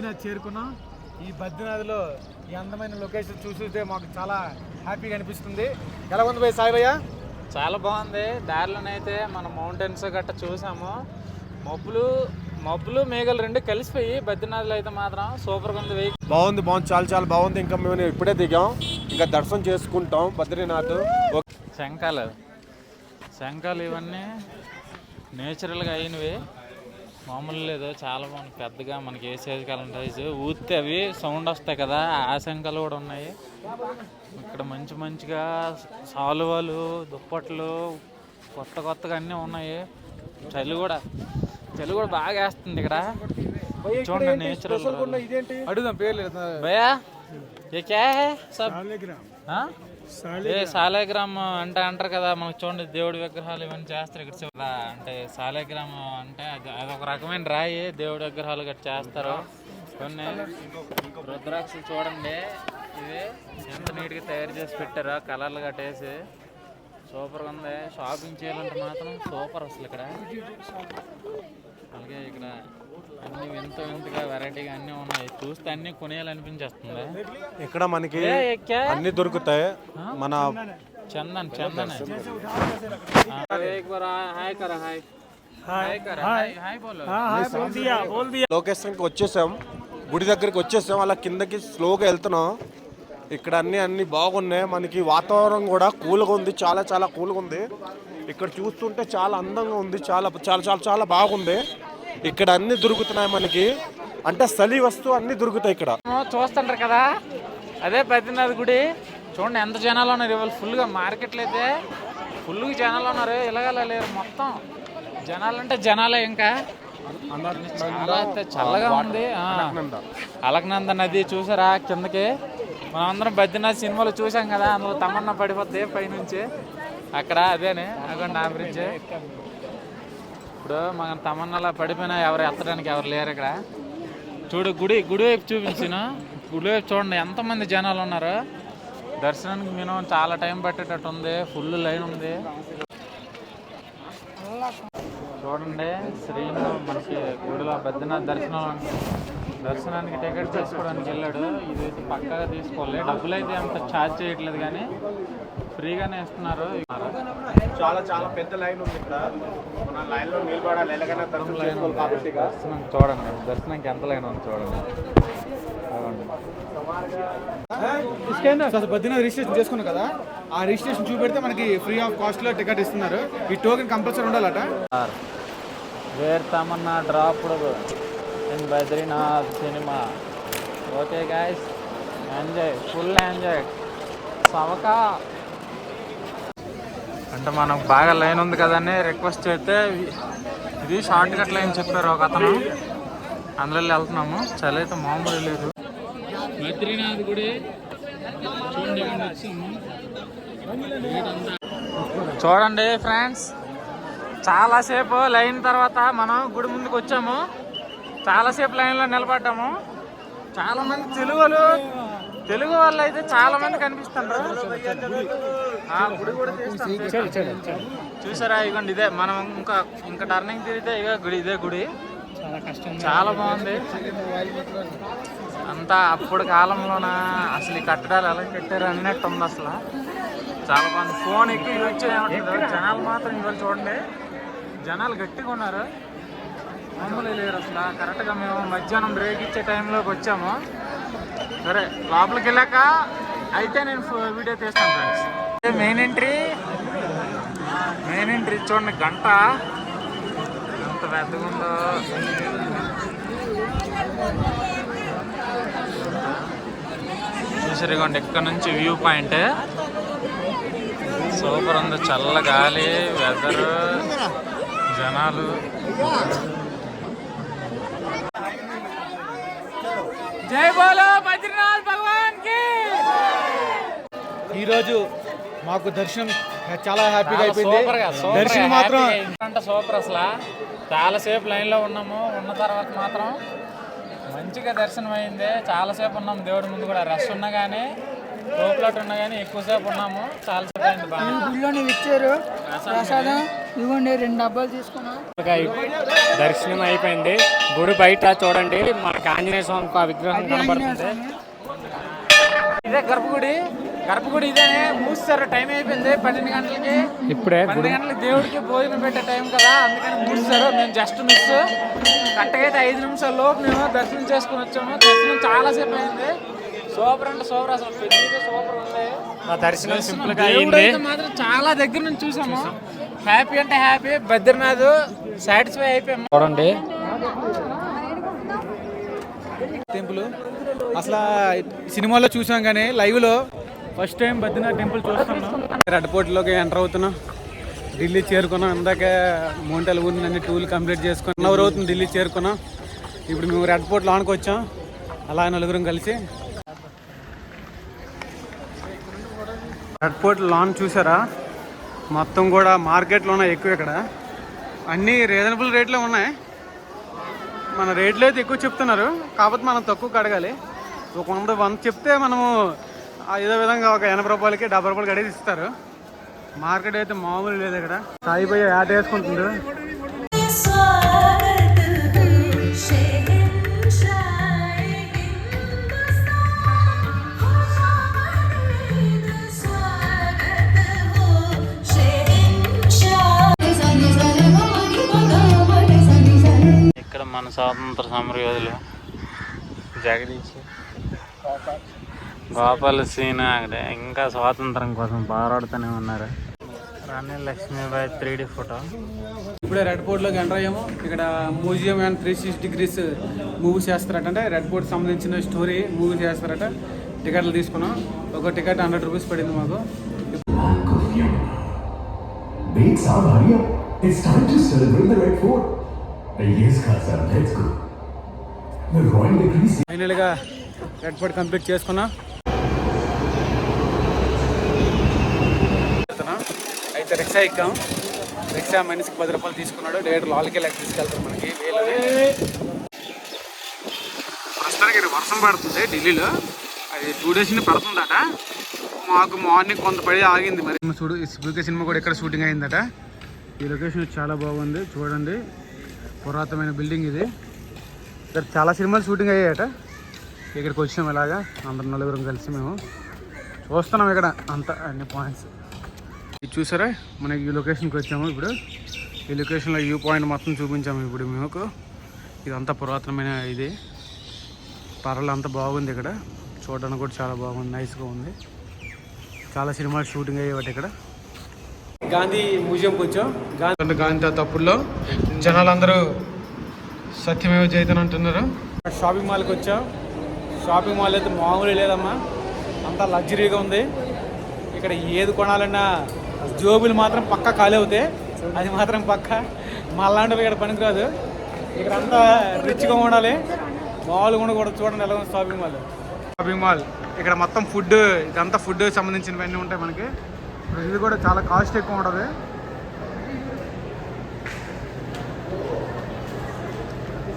బద్రీనాథ్ చేరుకున్నాం. ఈ బద్రీనాథ్లో ఈ అందమైన లొకేషన్ చూస్తుంటే మాకు చాలా హ్యాపీగా అనిపిస్తుంది. ఎలా ఉంది భయ్ సాయి భయ్య? చాలా బాగుంది. దారిలోనైతే మన మౌంటైన్స్ గట్ట చూసాము. మబ్బులు మేఘాలు రెండు కలిసిపోయి బద్రీనాథ్లో అయితే మాత్రం సూపర్గా ఉంది. బాగుంది చాలా బాగుంది. ఇంకా మేము ఇప్పుడే దిగాం, ఇంకా దర్శనం చేసుకుంటాం బద్రీనాథ్. శంఖాలు ఇవన్నీ నేచురల్గా అయినవి, మామూలు లేదు. చాలా బాగుంది. పెద్దగా మనకి ఏ సైజు కావాలంటే ఊస్తే అవి సౌండ్ వస్తాయి కదా, ఆ శంఖాలు కూడా ఉన్నాయి. ఇక్కడ మంచిగా సాలువాలు, దుప్పట్లు కొత్తగా అన్నీ ఉన్నాయి. చలి కూడా బాగా వేస్తుంది ఇక్కడ. చూడండి నేచురల్. అడుగుదాం పేర్లు భయ్యా ఏ క్యా హై సబ్? సాలేగ్రామ్ అంటే అంటారు కదా మనకు. చూడండి దేవుడి విగ్రహాలు ఇవన్నీ చేస్తారు ఇక్కడ. అంటే సాలేగ్రామ్ అంటే అదొక రకమైన రాయి, దేవుడి విగ్రహాలు గట్రా చేస్తారు. కొన్ని రుద్రాక్షలు చూడండి, ఇవి ఎంత నీట్గా తయారు చేసి పెట్టారో, కలర్లు కట్టేసి సూపర్గా ఉంది. షాపింగ్ చేయాలంటే మాత్రం సూపర్ అసలు ఇక్కడ. అలాగే ఇక్కడ అన్ని వింతగా వెరైటీగా అన్నీ ఉన్నాయి. చూస్తే అన్ని కొనేయాలనిపించేస్తుంది. ఇక్కడ మనకి అన్ని దొరుకుతాయి. మన చందన్ లొకేషన్ కి వచ్చేసాం, గుడి దగ్గరికి వచ్చేసాం. అలా కిందకి స్లోగా వెళ్తున్నాం. ఇక్కడ అన్ని బాగున్నాయి. మనకి వాతావరణం కూడా కూల్గా ఉంది, చాలా కూల్గా ఉంది. ఇక్కడ చూస్తుంటే చాలా అందంగా ఉంది, చాలా బాగుంది. ఇక్కడ అన్ని దొరుకుతున్నాయి మనకి, అంటే చలి వస్తువు అన్ని దొరుకుతాయి ఇక్కడ. చూస్తుంటారు కదా, అదే బద్రీనాథ్ గుడి. చూడండి ఎంత జనాలు ఉన్నారు ఇవాళ. ఫుల్గా మార్కెట్లో అయితే ఫుల్గా జనాలు ఉన్నారు. ఇలాగలా లేరు, మొత్తం జనాలంటే జనాలే. ఇంకా చాలా చల్లగా ఉంది. అలకనంద నది చూసారా కిందకి? మనం అందరం బద్రీనాథ్ సినిమాలో చూసాం కదా, అందులో తమన్నా పడిపోద్ది పైనుంచి. అక్కడ అదేనే అక్కడ నా గురించి. ఇప్పుడు మన తమన్నాలా పడిపోయినా ఎవరు ఎత్తడానికి ఎవరు లేరు ఇక్కడ. చూడు గుడి వైపు చూపించాను. గుడి వైపు చూడండి ఎంతమంది జనాలు ఉన్నారు. దర్శనానికి మినిమం చాలా టైం పట్టేటట్టు ఉంది. ఫుల్ లైన్ ఉంది. చూడండి శ్రీను మనకి గుడిలో బద్రీనాథ్ దర్శనానికి టికెట్ తీసుకోవడానికి వెళ్ళాడు. ఇదైతే పక్కాగా తీసుకోవాలి. డబ్బులు అయితే అంత ఛార్జ్ చేయట్లేదు కానీ ఫ్రీగానే ఇస్తున్నారు. చాలా పెద్ద లైన్ ఉంది ఇక్కడ. మన లైన్ లో నిలబడాలి, ఎలాగైనా దర్శనం చూడండి. దర్శనానికి ఎంత లైన్ ఉంది చూడండి. బద్రీనాథ్ రిజిస్ట్రేషన్ చేసుకున్నాం కదా, ఆ రిజిస్ట్రేషన్ చూపెడితే మనకి ఫ్రీ ఆఫ్ కాస్ట్ లో టికెట్ ఇస్తున్నారు. ఈ టోకెన్ కంపల్సరీ ఉండాలట. Where Tamanna dropped in Badrinath cinema. Okay guys, enjoy, full enjoy. సవకా అంటే మనకు బాగా లైన్ ఉంది కదని రిక్వెస్ట్ చేస్తే ఇది షార్ట్ కట్ లైన్ చెప్పారు ఒక అతను. అందులో వెళ్తున్నాము. చలి అయితే మామూలు లేదు. బద్రీనాథ్ గుడి చూడండి ఫ్రెండ్స్, చాలాసేపు లైన్ తర్వాత మనం గుడి ముందుకు వచ్చాము. చాలాసేపు లైన్లో నిలబడ్డాము. చాలామంది తెలుగు వాళ్ళు అయితే చాలా మంది కనిపిస్తున్నారు. గుడి కూడా చూసారా? ఇదిగోండి ఇదే మనం ఇంకా టర్నింగ్ తిరిగితే ఇదే గుడి. చాలా బాగుంది. అంతా అప్పుడు కాలంలోన అసలు ఈ కట్టడాలు ఎలా కట్టారు అన్నట్టు ఉంది. అసలు చాలా బాగుంది. ఫోన్ ఎక్కి వచ్చేది. జనాలు మాత్రం ఇవాళ చూడండి, జనాలు గట్టిగా ఉన్నారు, మామూలు లేరు అసలు. కరెక్ట్గా మేము మధ్యాహ్నం బ్రేక్ ఇచ్చే టైంలోకి వచ్చాము. సరే లోపలికి వెళ్ళాక అయితే నేను వీడియో తీస్తాను ఫ్రెండ్స్. మెయిన్ ఎంట్రీ చూడండి. గంట ఎంత పెద్దగా ఉందో. చూసారుకోండి, ఇక్కడ నుంచి వ్యూ పాయింట్ సూపర్ ఉంది. చల్ల గాలి, వెదర్, జనాలు. జై బోలో బద్రీనాథ్ భగవాన్ కి. ఈరోజు మాకు దర్శనం చాలా హ్యాపీగా అయిపోయింది. దర్శనం మాత్రం అంటే సూపర్. అసలు చాలాసేపు లైన్లో ఉన్నాము. ఉన్న తర్వాత మాత్రం మంచిగా దర్శనం అయింది. చాలాసేపు ఉన్నాము దేవుడి ముందు కూడా. రష్ ఉన్నా కానీ, తోపులాట ఉన్నా కానీ ఎక్కువసేపు ఉన్నాము. చాలాసేపు అయింది. బాగా గుడిలోనే ఇచ్చారు ప్రసాదం, ఇవ్వండి 2 డబ్బాలు తీసుకున్నా. దర్శనం అయిపోయింది. గుడి బయట చూడండి మనకి ఆంజనేయ స్వామి విగ్రహం కనబడుతుంది. ఇదే గర్భగుడి ఇదేనే మూస్తారు. టైం అయిపోయింది 12 గంటలకి. ఇప్పుడే 12 గంటలకి దేవుడికి భోజనం పెట్టే టైం కదా, అందుకని మూస్తారు. మేము జస్ట్ మిస్. కరెక్ట్గా అయితే 5 నిమిషాల లోపు మేము దర్శనం చేసుకుని వచ్చాము. దర్శనం చాలాసేపు అయింది. సూపర్ అంటే సూపర్, అసలు ప్రతిదీ సూపర్ ఉంది. మా దర్శనం సింపుల్ గా దేవుడు అయింది. అయితే మాత్రం చాలా దగ్గర నుంచి చూసాము. హ్యాపీ అంటే హ్యాపీ. బద్రీనాథ్ సాటిస్ఫై అయిపోయాము. చూడండి టెంపుల్ అసలు సినిమాలో చూసాం కానీ లైవ్లో ఫస్ట్ టైం బద్రీనాథ్ టెంపుల్ చూస్తున్నాం. రెడ్పోర్ట్లోకి ఎంటర్ అవుతున్నాం. ఢిల్లీ చేరుకున్నాం. ఇందాక మౌంటైన్ ఊరిని అన్ని టూర్లు కంప్లీట్ చేసుకుని 1 అవర్ అవుతుంది ఢిల్లీ చేరుకున్నాం. ఇప్పుడు మేము రెడ్పోర్ట్ లోనికి వచ్చాం. అలా నలుగురం కలిసి రెడ్పోర్ట్ లాన్ చూసారా, మొత్తం కూడా మార్కెట్లోనే ఎక్కువ. ఇక్కడ అన్నీ రీజనబుల్ రేట్లో ఉన్నాయి. మన రేట్లు అయితే ఎక్కువ చెప్తున్నారు, కాకపోతే మనం తక్కువ అడగాలి. ఒక 100 చెప్తే మనము ఏదో విధంగా ఒక 80 రూపాయలకి 70 రూపాయలకి అడిగి ఇస్తారు. మార్కెట్ అయితే మామూలు లేదు. ఇక్కడ సాయిపోయి యాట వేసుకుంటుంది. ఇక్కడ మన స్వాతంత్ర సమరయోధులు జగదీష్ గోపాల సీన అక్కడ ఇంకా స్వాతంత్రం కోసం పోరాడుతూనే ఉన్నారు. రాణి లక్ష్మీబాయి 3D ఫోటో. ఇప్పుడే రెడ్ పోర్ట్లోకి ఎంటర్ అయ్యాము. ఇక్కడ మ్యూజియం అండ్ 360 డిగ్రీస్ మూవీ చేస్తారట. అంటే రెడ్ పోర్ట్ సంబంధించిన స్టోరీ మూవీ చేస్తారట. టికెట్లు తీసుకున్నాం. ఒక టికెట్ 100 రూపీస్ పడింది మాకు. ఫైనల్గా రెడ్ పోర్ట్ కంప్లీట్ చేసుకున్నాం. అయితే రిక్షా ఎక్కాం. రిక్షా మనిషికి 10 రూపాయలు తీసుకున్నాడు. లీటర్ లాల్కి లెక్క తీసుకెళ్తారు మనకి. ప్రస్తుతానికి వర్షం పడుతుంది ఢిల్లీలో. అది 2 days నుంచి పడుతుందట. మాకు మార్నింగ్ కొంత పడి ఆగింది. మరి చూడు, ఈ స్పీకర్ సినిమా కూడా ఇక్కడ షూటింగ్ అయిందట. ఈ లొకేషన్ చాలా బాగుంది చూడండి. పురాతనమైన బిల్డింగ్ ఇది. ఇక్కడ చాలా సినిమాలు షూటింగ్ అయ్యాయట. ఇక్కడికి వచ్చాం ఇలాగా అందరం నలుగురం కలిసి మేము చూస్తున్నాం ఇక్కడ అంతా అన్ని పాయింట్స్. ఇది చూసారా, మనకి ఈ లొకేషన్కి వచ్చాము. ఇప్పుడు ఈ లొకేషన్లో వ్యూ పాయింట్ మొత్తం చూపించాము ఇప్పుడు మేము. ఇదంతా పురాతనమైన ఇది. పర్వాలేదు, అంతా బాగుంది. ఇక్కడ చూడడానికి కూడా చాలా బాగుంది, నైస్గా ఉంది. చాలా సినిమాలు షూటింగ్ అయ్యేవాటి ఇక్కడ. గాంధీ మ్యూజియంకి వచ్చాం. గాంధీ తప్పుల్లో జనాలందరూ సత్యమేవ జయతని అంటున్నారు. షాపింగ్ మాల్కి వచ్చాం. షాపింగ్ మాల్ అయితే మామూలు లేదమ్మా, అంతా లగ్జరీగా ఉంది. ఇక్కడ ఏది కొనాలన్నా జోబులు మాత్రం పక్కా ఖాళీ అవుతాయి. అది మాత్రం పక్కా. మళ్ళాంటివి ఇక్కడ పనికిరాదు. ఇక్కడ అంతా రిచ్గా ఉండాలి. మామూలుగా ఉండకూడదు. చూడండి ఎలా ఉంది షాపింగ్ మాల్. ఇక్కడ మొత్తం ఫుడ్, ఇదంతా ఫుడ్ సంబంధించినవన్నీ ఉంటాయి మనకి. ఇది కూడా చాలా కాస్ట్ ఎక్కువ ఉంటుంది.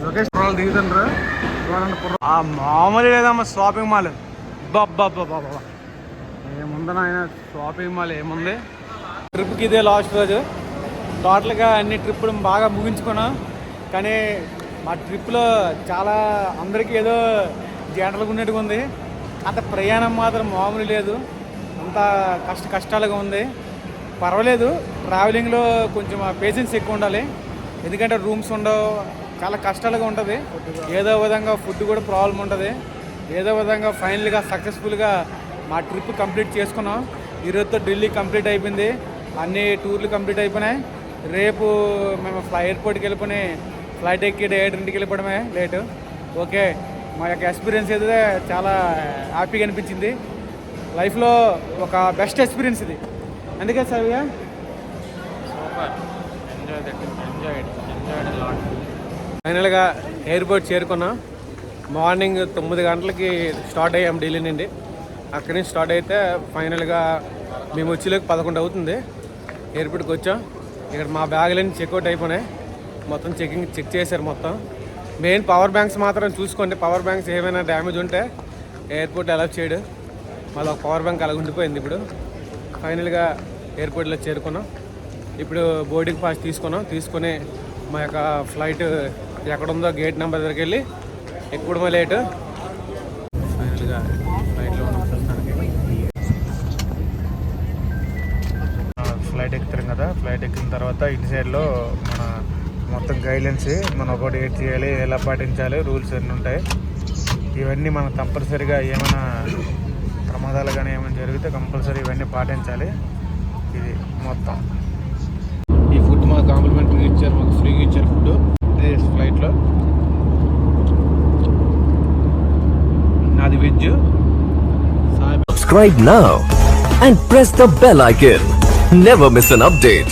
లొకేషన్ దిగుతుండ్రు చూడండి. మామూలు లేదమ్మా షాపింగ్ మాల్. బాబా ఏముందని ఆయన షాపింగ్ మాల్ ఏముంది. ట్రిప్కి ఇదే లాస్ట్ రోజు. టోటల్గా అన్ని ట్రిప్పులు బాగా ముగించుకున్నాం. కానీ మా ట్రిప్లో చాలా అందరికీ ఏదో జనరల్గా ఉన్నట్టుగా ఉంది. అంత ప్రయాణం మాత్రం మామూలు లేదు. అంత కష్టాలుగా ఉంది. పర్వాలేదు, ట్రావెలింగ్లో కొంచెం పేషెన్స్ ఎక్కువ ఉండాలి. ఎందుకంటే రూమ్స్ ఉండవు, చాలా కష్టాలుగా ఉంటుంది. ఏదో విధంగా ఫుడ్ కూడా ప్రాబ్లం ఉంటుంది. ఏదో విధంగా ఫైనల్గా సక్సెస్ఫుల్గా మా ట్రిప్ కంప్లీట్ చేసుకున్నాం. ఈరోజుతో ఢిల్లీ కంప్లీట్ అయిపోయింది. అన్ని టూర్లు కంప్లీట్ అయిపోయినాయి. రేపు మేము ఎయిర్పోర్ట్కి వెళ్ళిపోయి ఫ్లైట్ ఎక్కి ఇంటికి వెళ్ళిపోవడమే లేటు. ఓకే, మా యొక్క ఎక్స్పీరియన్స్ అయితే చాలా హ్యాపీగా అనిపించింది. లైఫ్లో ఒక బెస్ట్ ఎక్స్పీరియన్స్ ఇది. అందుకే సరిగా ఫైనల్గా ఎయిర్పోర్ట్ చేరుకున్నాం. మార్నింగ్ 9 గంటలకి స్టార్ట్ అయ్యాం ఢిల్లీ నుండి. అక్కడి నుంచి స్టార్ట్ అయితే ఫైనల్గా మేము వచ్చేలోకి 11 అవుతుంది. ఎయిర్పోర్ట్కి వచ్చాం. ఇక్కడ మా బ్యాగులన్నీ చెక్అవుట్ అయిపోయినాయి. మొత్తం చెక్ చేశారు మొత్తం. మెయిన్ పవర్ బ్యాంక్స్ మాత్రం చూసుకోండి. పవర్ బ్యాంక్స్ ఏమైనా డ్యామేజ్ ఉంటే ఎయిర్పోర్ట్ అలౌ చేయడు. మళ్ళీ ఒక పవర్ బ్యాంక్ అలా ఉండిపోయింది. ఇప్పుడు ఫైనల్గా ఎయిర్పోర్ట్లో చేరుకున్నాం. ఇప్పుడు బోర్డింగ్ పాస్ తీసుకొని మా యొక్క ఫ్లైట్ ఎక్కడుందో గేట్ నెంబర్ దగ్గరికి వెళ్ళి ఎక్కువ లేట్. ఫైనల్గా ఫ్లైట్లో ఉన్నాం ప్రస్తుతానికి. ఫ్లైట్ ఎక్కుతాం కదా, ఫ్లైట్ ఎక్కిన తర్వాత ఇన్ సైడ్లో మన మొత్తం గైడ్లైన్స్ మనం ఒకటి ఏడ్ చేయాలి, ఎలా పాటించాలి, రూల్స్ అన్నీ ఉంటాయి. ఇవన్నీ మనం తప్పనిసరిగా ఏమైనా ప్రమాదాలు కానీ ఏమైనా జరిగితే కంపల్సరీ ఇవన్నీ పాటించాలి. ఇది మొత్తం ఈ ఫుడ్ మాకు కాంప్లిమెంటరీ ఇచ్చారు, మాకు ఫ్రీగా ఇచ్చారు ఫుడ్ ఫ్లైట్లో. నాది veg. Subscribe now and press the bell icon. Never miss an update.